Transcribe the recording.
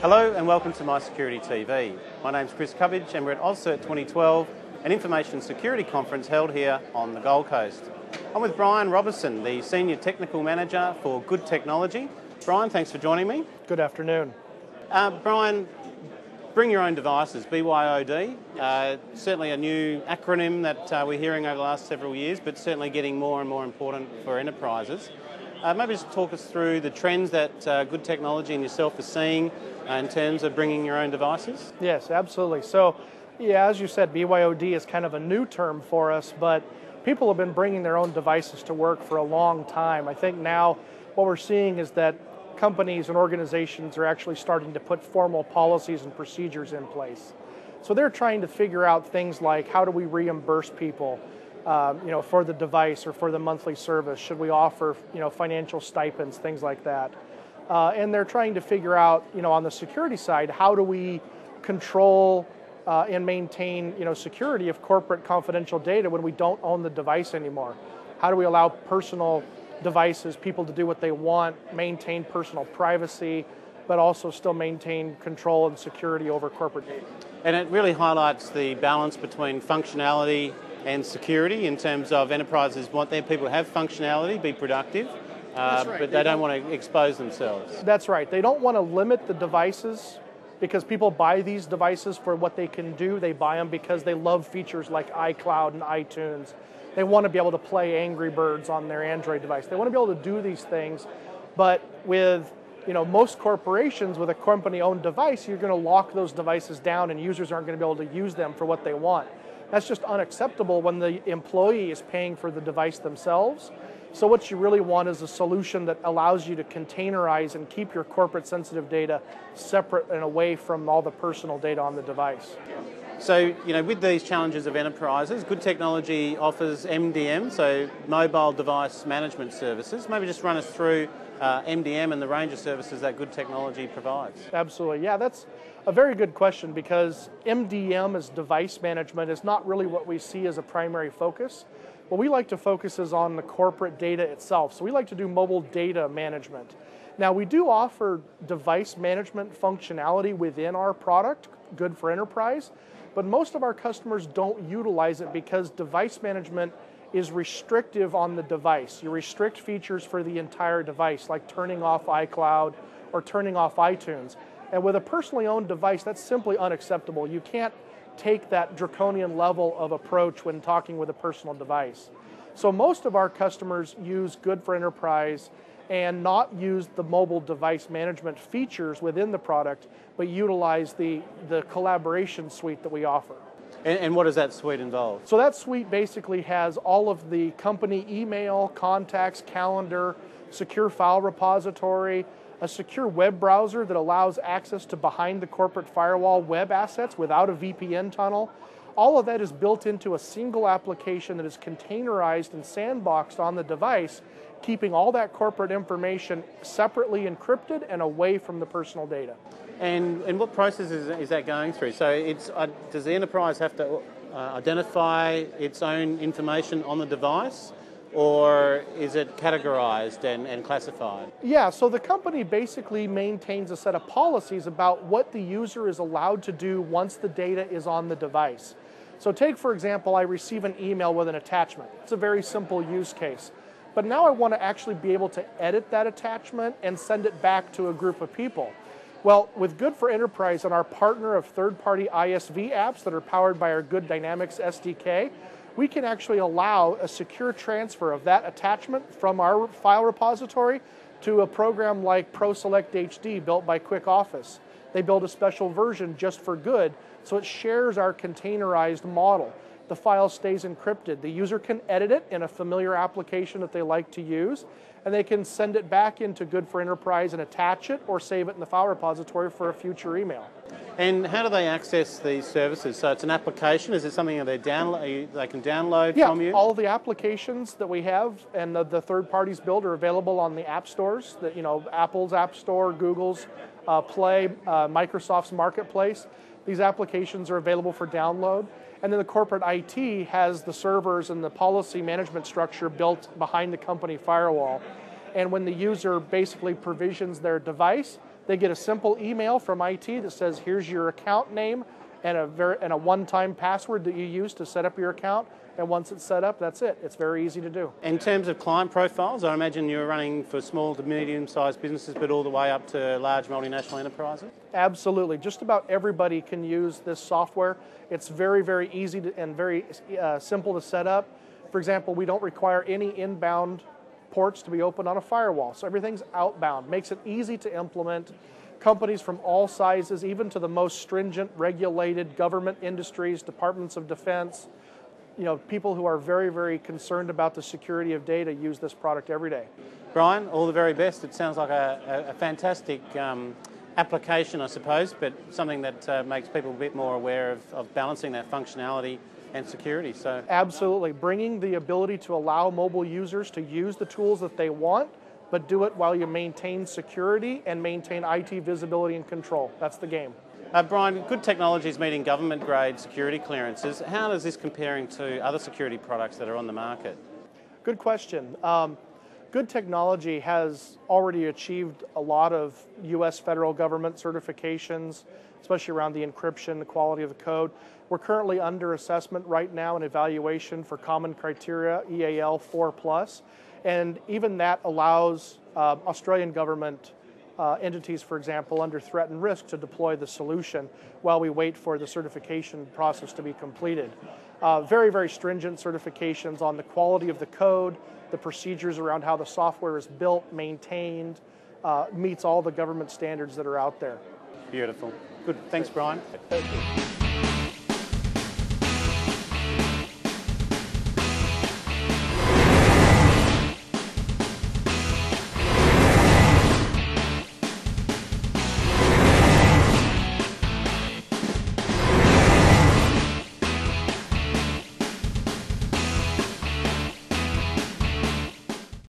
Hello and welcome to My Security TV. My name's Chris Cubbage and we're at AusCERT 2012, an information security conference held here on the Gold Coast. I'm with Brian Robison, the Senior Technical Manager for Good Technology. Brian, thanks for joining me. Good afternoon. Brian, bring your own devices, BYOD, certainly a new acronym that we're hearing over the last several years, but certainly getting more and more important for enterprises. Maybe just talk us through the trends that Good Technology and yourself are seeing in terms of bringing your own devices. Yes, absolutely. So, yeah, as you said, BYOD is kind of a new term for us, but people have been bringing their own devices to work for a long time. I think now what we're seeing is that companies and organizations are actually starting to put formal policies and procedures in place. So they're trying to figure out things like, how do we reimburse people for the device or for the monthly service? Should we offer financial stipends, things like that? And they're trying to figure out, on the security side, how do we control and maintain security of corporate confidential data when we don't own the device anymore? How do we allow personal devices, people to do what they want, maintain personal privacy, but also still maintain control and security over corporate data? And it really highlights the balance between functionality and security in terms of enterprises want their people to have functionality, be productive, right. But they don't want to expose themselves. That's right. They don't want to limit the devices because people buy these devices for what they can do. They buy them because they love features like iCloud and iTunes. They want to be able to play Angry Birds on their Android device. They want to be able to do these things, but with most corporations with a company-owned device, you're going to lock those devices down and users aren't going to be able to use them for what they want. That's just unacceptable when the employee is paying for the device themselves. So what you really want is a solution that allows you to containerize and keep your corporate sensitive data separate and away from all the personal data on the device. So, with these challenges of enterprises, Good Technology offers MDM, so Mobile Device Management Services. Maybe just run us through MDM and the range of services that Good Technology provides. Absolutely. Yeah, that's a very good question because MDM as device management is not really what we see as a primary focus. What we like to focus is on the corporate data itself. So we like to do mobile data management. Now we do offer device management functionality within our product, Good for Enterprise, but most of our customers don't utilize it because device management is restrictive on the device. You restrict features for the entire device, like turning off iCloud or turning off iTunes. And with a personally owned device, that's simply unacceptable. You can't take that draconian level of approach when talking with a personal device. So most of our customers use Good for Enterprise and not use the mobile device management features within the product, but utilize the collaboration suite that we offer. And what does that suite involve? So that suite basically has all of the company email, contacts, calendar, secure file repository, a secure web browser that allows access to behind the corporate firewall web assets without a VPN tunnel. All of that is built into a single application that is containerized and sandboxed on the device, keeping all that corporate information separately encrypted and away from the personal data. And what process is that going through? So does the enterprise have to identify its own information on the device, or is it categorized and classified? Yeah, so the company basically maintains a set of policies about what the user is allowed to do once the data is on the device. So take, for example, I receive an email with an attachment. It's a very simple use case. But now I want to actually be able to edit that attachment and send it back to a group of people. Well, with Good for Enterprise and our partner of third-party ISV apps that are powered by our Good Dynamics SDK, we can actually allow a secure transfer of that attachment from our file repository to a program like ProSelect HD built by Quick Office. They build a special version just for Good, so it shares our containerized model. The file stays encrypted. The user can edit it in a familiar application that they like to use, and they can send it back into Good for Enterprise and attach it or save it in the file repository for a future email. And how do they access these services? So it's an application. Is it something that they can download from you? Yeah, all the applications that we have and the third parties build are available on the app stores. Apple's App Store, Google's Play, Microsoft's Marketplace. These applications are available for download. And then the corporate IT has the servers and the policy management structure built behind the company firewall. And when the user basically provisions their device, They get a simple email from IT that says, here's your account name and a one-time password that you use to set up your account. And once it's set up, that's it. It's very easy to do. In terms of client profiles, I imagine you're running for small to medium-sized businesses, but all the way up to large multinational enterprises? Absolutely. Just about everybody can use this software. It's very, very easy and very simple to set up. For example, we don't require any inbound ports to be opened on a firewall, so everything's outbound. Makes it easy to implement. Companies from all sizes, even to the most stringent, regulated government industries, departments of defense, people who are very, very concerned about the security of data use this product every day. Brian, all the very best. It sounds like a fantastic application, I suppose, but something that makes people a bit more aware of balancing that functionality and security. So absolutely. Bringing the ability to allow mobile users to use the tools that they want, but do it while you maintain security and maintain IT visibility and control. That's the game. Brian, good technology is meeting government-grade security clearances. How does this comparing to other security products that are on the market? Good question. Good technology has already achieved a lot of U.S. federal government certifications, especially around the encryption, the quality of the code. We're currently under assessment right now and evaluation for Common Criteria EAL 4+, and even that allows Australian government entities, for example, under threat and risk to deploy the solution while we wait for the certification process to be completed. Very, very stringent certifications on the quality of the code, the procedures around how the software is built, maintained, meets all the government standards that are out there. Beautiful. Good. Thanks, Brian. Thank you.